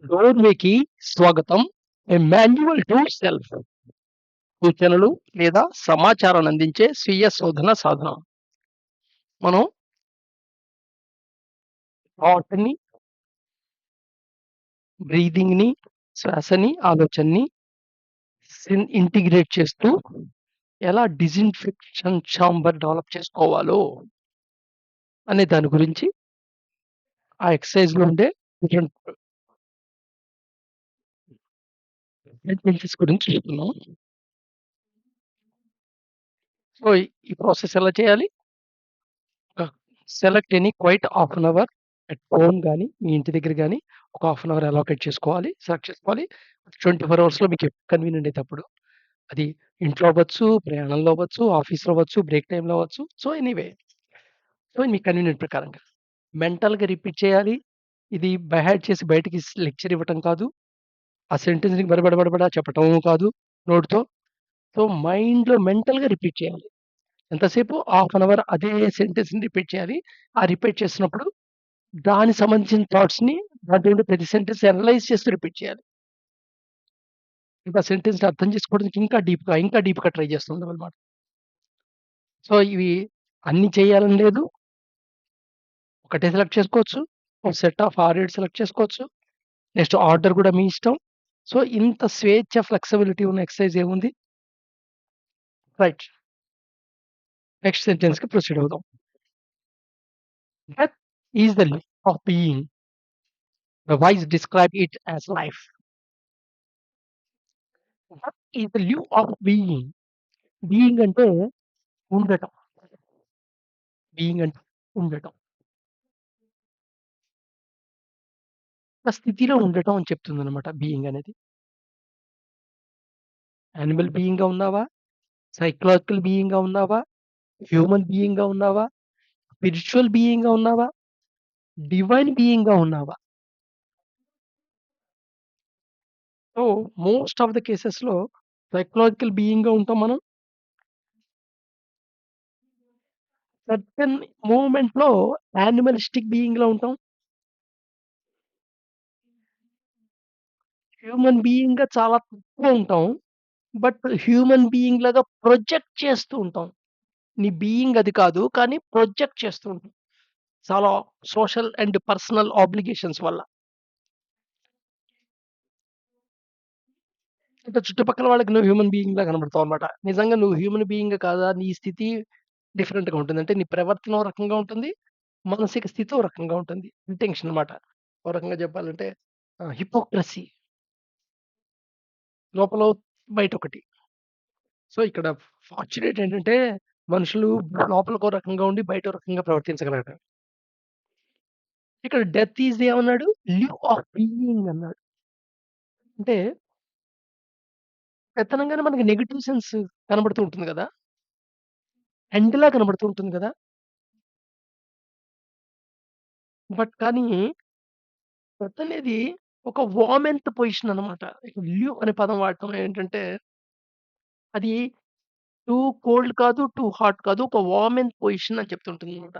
డోర్‌వేకి స్వాగతం. ఏ manual to self సూచనలు లేదా సమాచారాన్ని అందించే స్వీయ శోధన సాధనం. మనం థాట్‌ని, బ్రీతింగ్‌ని, శ్వాసని, ఆలోచనని ఇంటిగ్రేట్ చేస్తూ ఎలా డిజిన్ఫెక్షన్ చాంబర్ డెవలప్ చేసుకోవాలో అనే దాని గురించి ఆ ఎక్సర్‌సైజ్‌లో ఉండే డిఫరెంట్ సెంటెన్సెస్ గురించి చెప్తున్నాం. సో, ఈ ప్రాసెస్ ఎలా చేయాలి? ఒక select any quite half an hour at home గాని, మీ ఇంటి దగ్గర గాని ఒక హాఫ్ అన్ అవర్ అలోకేట్ చేసుకోవాలి. సెలెక్ట్ చేసుకోవాలి. 24 అవర్స్‌లో మీకు ఎప్పుడు కన్వీనియంట్ అయితే అప్పుడు. అది ఇంట్లో అవ్వచ్చు, ప్రయాణంలో అవ్వచ్చు, ఆఫీస్‌లో అవ్వచ్చు, బ్రేక్ టైమ్‌లో అవ్వచ్చు. So, anyway. సో, మీ కన్వీనియంట్ ప్రకారంగా. మెంటల్‌గా రిపీట్ చేయాలి. ఇది బై హార్ట్ చేసి బయటికి లెక్చర్ ఇవ్వటం కాదు. ఆ సెంటెన్స్‌ని బడబడ బడబడ చెప్పటము కాదు నోటితో. సో, మైండ్‌లో మెంటల్‌గా రిపీట్ చేయాలి. ఎంతసేపు హాఫ్ అన్ అవర్ అదే సెంటెన్స్‌ని రిపీట్ చేయాలి. ఆ రిపీట్ చేసినప్పుడు దానికి సంబంధించిన థాట్స్‌ని దాంట్లో ఉండే ప్రతి సెంటెన్స్ అనలైజ్ చేస్తూ రిపీట్ చేయాలి. ఇంకా సెంటెన్స్‌ని అర్థం చేసుకోవడానికి ఇంకా డీప్‌గా ట్రై చేస్తూ ఉండాలన్నమాట. సో, ఇవి అన్ని చేయాలని లేదు. ఒకటే సెలెక్ట్ చేసుకోవచ్చు. ఒక సెట్ ఆఫ్ 6, 7 సెలెక్ట్ చేసుకోవచ్చు. నెక్స్ట్ ఆర్డర్ కూడా మీ ఇష్టం. సో, ఇంత స్వేచ్ఛ, ఫ్లెక్సిబిలిటీ ఉన్న ఎక్సర్‌సైజ్ ఏముంది? రైట్. నెక్స్ట్ సెంటెన్స్‌కి ప్రొసీడ్ అవుదాం. Death is the lift of being. The wise describe it as life. Death is the live of being. Being అంటే ఉండటం. బీయింగ్ అంటే ఉండటం. ఒక స్థితిలో ఉండటం అని చెప్తుందనమాట బీయింగ్ అనేది. యానిమల్ బీయింగ్‌గా ఉన్నావా? సైకలాజికల్ బీయింగ్‌గా ఉన్నావా? హ్యూమన్ బీయింగ్‌గా ఉన్నావా? స్పిరిచ్యువల్ బీయింగ్‌గా ఉన్నావా? డివైన్ బీయింగ్‌గా ఉన్నావా? సో, మోస్ట్ ఆఫ్ ద కేసెస్‌లో సైకలాజికల్ బీయింగ్‌గా ఉంటాం మనం. సర్టెన్ మూవ్‌మెంట్‌లో యానిమలిస్టిక్ బీయింగ్‌లో ఉంటాం. హ్యూమన్ బీయింగ్‌గా చాలా తక్కువ ఉంటాం. బట్ హ్యూమన్ బీయింగ్ లాగా ప్రొజెక్ట్ చేస్తూ ఉంటాం. నీ బీయింగ్ అది కాదు. కానీ ప్రొజెక్ట్ చేస్తూ ఉంటాం. చాలా సోషల్ అండ్ పర్సనల్ ఆబ్లిగేషన్స్ వల్ల. అంటే చుట్టుపక్కల వాళ్ళకి నువ్వు హ్యూమన్ బీయింగ్‌లా కనపడతావనమాట. నిజంగా నువ్వు హ్యూమన్ బీయింగ్ కాదా? నీ స్థితి డిఫరెంట్‌గా ఉంటుంది. అంటే నీ ప్రవర్తన ఓ రకంగా ఉంటుంది. మానసిక స్థితి ఓ రకంగా ఉంటుంది. ఇంటెన్షన్ అనమాట. ఓ రకంగా చెప్పాలంటే హిపోక్రసీ లోపల బయటొకటి. సో, ఇక్కడ ఫార్చునేట్ ఏంటంటే మనుషులు లోపలకో రకంగా ఉండి బయటో రకంగా ప్రవర్తించగలగడం. ఇక్కడ డెత్ ఈజ్ ఏమన్నాడు? లివ్ ఆఫ్ బీయింగ్ అన్నాడు. అంటే పెత్తనంగానే మనకి నెగెటివ్ సెన్స్ కనబడుతూ ఉంటుంది గదా! ఎండ్‌లా కనబడుతూ ఉంటుంది గదా! బట్ కానీ డెత్ అనేది ఒక వార్మెంత్ పొజిషన్ అన్నమాట. ఇక్కడ లివ్ అనే పదం వాడటం ఏంటంటే అది టూ కోల్డ్ కాదు, టూ హాట్ కాదు. ఒక వార్మెంత్ పొజిషన్ అని చెప్తుంటుందన్నమాట.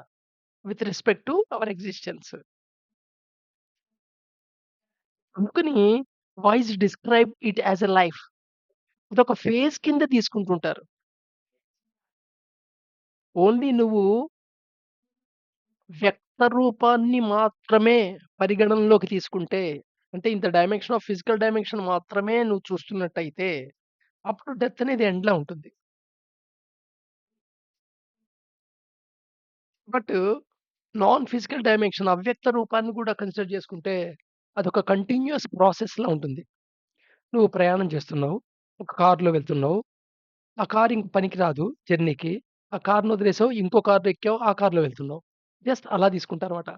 With respect to our existence. అందుకని wise describe it as a life. ఇదొక ఫేజ్ కింద తీసుకుంటుంటారు. ఓన్లీ నువ్వు వ్యక్త రూపాన్ని మాత్రమే పరిగణనలోకి తీసుకుంటే, అంటే ఇంత డైమెన్షన్ ఆఫ్ ఫిజికల్ డైమెన్షన్ మాత్రమే నువ్వు చూస్తున్నట్టయితే, అప్పుడు డెత్ అనేది ఎండ్‌లా ఉంటుంది. బట్ నాన్ ఫిజికల్ డైమెన్షన్ అవ్యక్త రూపాన్ని కూడా కన్సిడర్ చేసుకుంటే, అదొక కంటిన్యూయస్ ప్రాసెస్‌లా ఉంటుంది. నువ్వు ప్రయాణం చేస్తున్నావు. ఒక కార్‌లో వెళ్తున్నావు. ఆ కార్ ఇంక పనికిరాదు జర్నీకి. ఆ కార్‌ని వదిలేసావు. ఇంకో కార్‌లో ఎక్కావు. ఆ కార్‌లో వెళ్తున్నావు. జస్ట్ అలా తీసుకుంటారన్నమాట.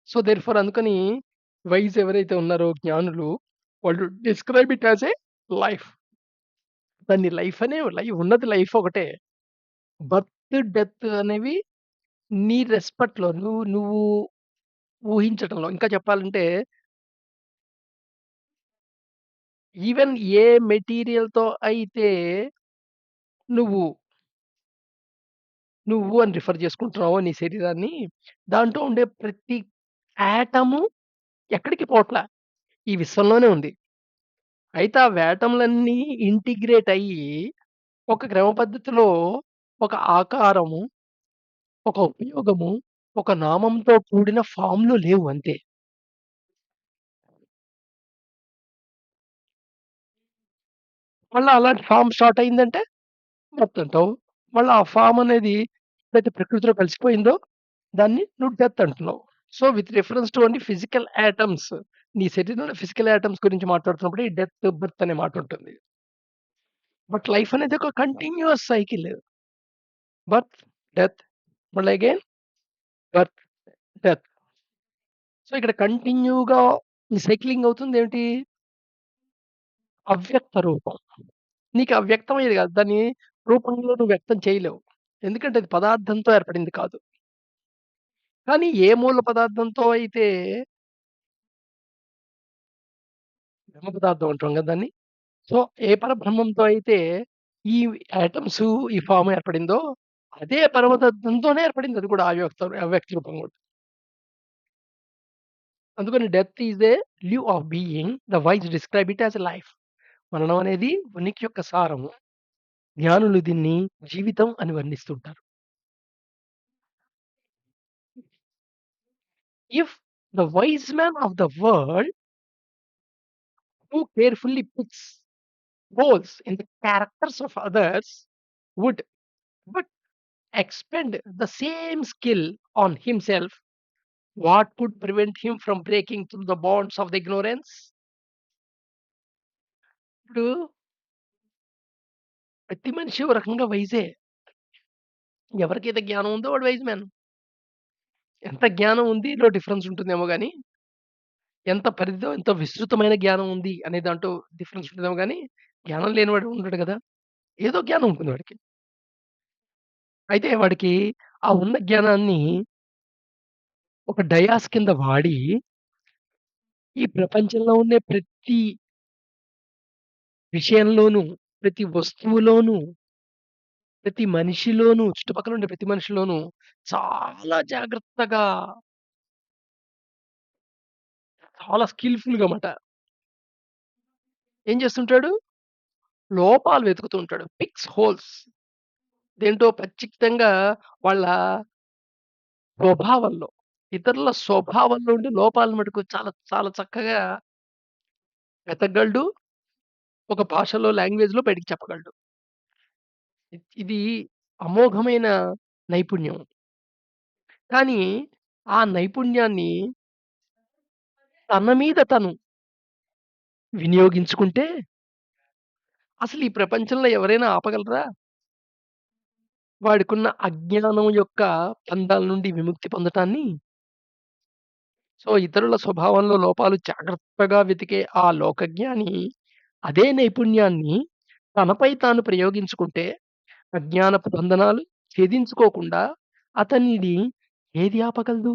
సో, దేర్‌ఫోర్ అందుకని వైస్ ఎవరైతే ఉన్నారో జ్ఞానులు వాళ్ళు describe it as a life. దాన్ని లైఫ్ అనే ఉన్నది లైఫ్ ఒకటే. బర్త్, డెత్ అనేవి నీ రెస్పెక్ట్‌లో నువ్వు ఊహించటంలో ఇంకా చెప్పాలంటే ఈవెన్ ఏ మెటీరియల్‌తో అయితే నువ్వు, నువ్వు అని రిఫర్ చేసుకుంటున్నావో నీ శరీరాన్ని, దాంట్లో ఉండే ప్రతి యాటము ఎక్కడికి పోట్ల. ఈ విశ్వంలోనే ఉంది. అయితే ఆ వేటములన్నీ ఇంటిగ్రేట్ అయ్యి, ఒక క్రమ పద్ధతిలో ఒక ఆకారము, ఒక ఉపయోగము, ఒక నామంతో కూడిన ఫార్మ్‌లు లేవు అంతే. మళ్ళా అలాంటి ఫార్మ్ స్టార్ట్ అయిందంటే డెత్ అంటావు. మళ్ళా ఆ ఫార్మ్ అనేది ఎప్పుడైతే ప్రకృతిలో కలిసిపోయిందో దాన్ని నువ్వు డెత్ అంటున్నావు. So, with reference to only physical atoms, నీ శరీరంలో ఫిజికల్ యాటమ్స్ గురించి మాట్లాడుతున్నప్పుడు ఈ డెత్, బర్త్ అనే మాట ఉంటుంది. బట్ లైఫ్ అనేది ఒక కంటిన్యూయస్ సైకిల్. బర్త్, డెత్, మళ్ళీ అగైన్ బర్త్, డెత్. సో, ఇక్కడ కంటిన్యూగా ఈ సైక్లింగ్ అవుతుందేంటి? అవ్యక్త రూపం. నీకు అవ్యక్తమయ్యేది కాదు. దాన్ని రూపంలో నువ్వు వ్యక్తం చేయలేవు. ఎందుకంటే అది పదార్థంతో ఏర్పడింది కాదు. కానీ ఏ మూల పదార్థంతో అయితే బ్రహ్మ పదార్థం అంటాం కదా దాన్ని. సో, ఏ పరబ్రహ్మంతో అయితే ఈ యాటమ్సు, ఈ ఫార్మ్ ఏర్పడిందో అదే పరమతత్వంతోనే ఏర్పడింది అది కూడా అవ్యక్త రూపం కూడా. అందుకని death is a leave of being. The wise describe it as a life. మరణం అనేది ఉనికి యొక్క సారము. జ్ఞానులు దీన్ని జీవితం అని వర్ణిస్తుంటారు. If the wise man of the world who carefully picks holes in the characters of others would but expend the same skill on himself, what could prevent him from breaking through the bonds of the ignorance? ఇప్పుడు ప్రతి మనిషి ఓ రకంగా yj. ఎవరికైతే జ్ఞానం ఉందో వాడు wise man. ఎంత జ్ఞానం ఉందిలో డిఫరెన్స్ ఉంటుందేమో గాని, ఎంత పరిధిలో ఎంత విస్తృతమైన జ్ఞానం ఉంది అనే దాంట్లో డిఫరెన్స్ ఉంటుందేమో గాని, జ్ఞానం లేనివాడు ఉండడు గదా! ఏదో జ్ఞానం ఉంటుంది వాడికి. అయితే వాడికి ఆ ఉన్న జ్ఞానాన్ని ఒక డయాస్ కింద వాడి, ఈ ప్రపంచంలో ఉండే ప్రతి విషయంలోనూ, ప్రతి వస్తువులోనూ, ప్రతి మనిషిలోనూ, చుట్టుపక్కల ఉండే ప్రతి మనిషిలోనూ చాలా జాగ్రత్తగా, చాలా స్కిల్‌ఫుల్‌గా మాట. ఏం చేస్తుంటాడు? లోపాలు వెతుకుతూ ఉంటాడు. Pics holes. దేంటో ఖచ్చితంగా వాళ్ళ స్వభావంలో, ఇతరుల స్వభావంలో ఉండే లోపాలను మటుకు చాలా, చాలా చక్కగా వెతకగలడు. ఒక భాషలో, లాంగ్వేజ్‌లో బయటికి చెప్పగలడు. ఇది అమోఘమైన నైపుణ్యం. కానీ ఆ నైపుణ్యాన్ని తన మీద తను వినియోగించుకుంటే అసలు ఈ ప్రపంచంలో ఎవరైనా ఆపగలరా? వాడికున్న అజ్ఞానం యొక్క బంధాల నుండి విముక్తి పొందటాన్ని. సో, ఇతరుల స్వభావంలో లోపాలు జాగ్రత్తగా వెతికే ఆ లోకజ్ఞాని అదే నైపుణ్యాన్ని తనపై తాను ప్రయోగించుకుంటే అజ్ఞానపు బంధనాలు ఛేదించుకోకుండా అతనిని ఏది ఆపగలదు?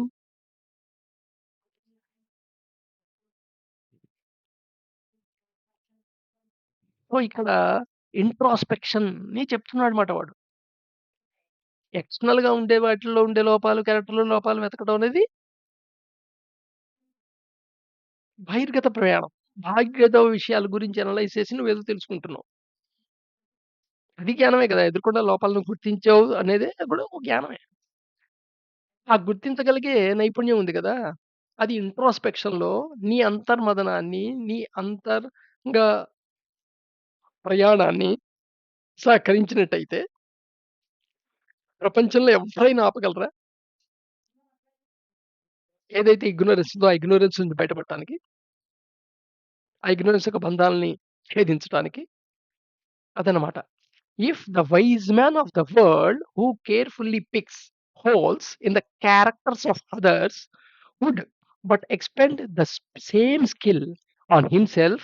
సో, ఇక్కడ ఇంట్రోస్పెక్షన్‌ని చెప్తున్నాడన్నమాట వాడు. ఎక్స్‌టర్నల్‌గా ఉండే వాటిల్లో ఉండే లోపాలు, క్యారెక్టర్‌లో లోపాలు వెతకడం అనేది బహిర్గత ప్రయాణం. బాహ్యత విషయాల గురించి అనలైజ్ చేసి నువ్వేదో తెలుసుకుంటున్నావు. అది జ్ఞానమే కదా! ఎదుర్కొన్న లోపాలను గుర్తించావు అనేదే కూడా ఒక జ్ఞానమే. ఆ గుర్తించగలిగే నైపుణ్యం ఉంది కదా! అది ఇంట్రోస్పెక్షన్‌లో నీ అంతర్మదనాన్ని, నీ అంతరంగ ప్రయాణాన్ని సహకరించినట్టయితే ప్రపంచంలో ఎవ్వరైనా ఆపగలరా? ఏదైతే ఇగ్నోరెన్స్ ఉందో, ఆ ఇగ్నోరెన్స్ నుంచి బయటపడటానికి, ఆ ఇగ్నోరెన్స్ యొక్క బంధాలని ఛేదించటానికి అదనమాట. If the wise man of the world who carefully picks holes in the characters of others would but expend the same skill on himself,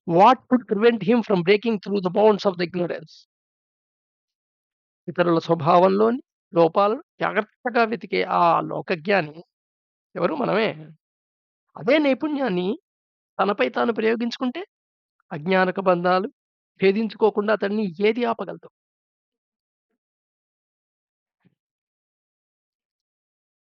what could prevent him from breaking through the bonds of the ignorance? ఇతరుల స్వభావంలోని లోపాలను జాగ్రత్తగా వెతికే ఆ లోకజ్ఞాని ఎవరు? మనమే. అదే నైపుణ్యాన్ని తనపై తాను ప్రయోగించుకుంటే అజ్ఞానక బంధాలు భేదించుకోకుండా అతన్ని ఏది ఆపగలదు?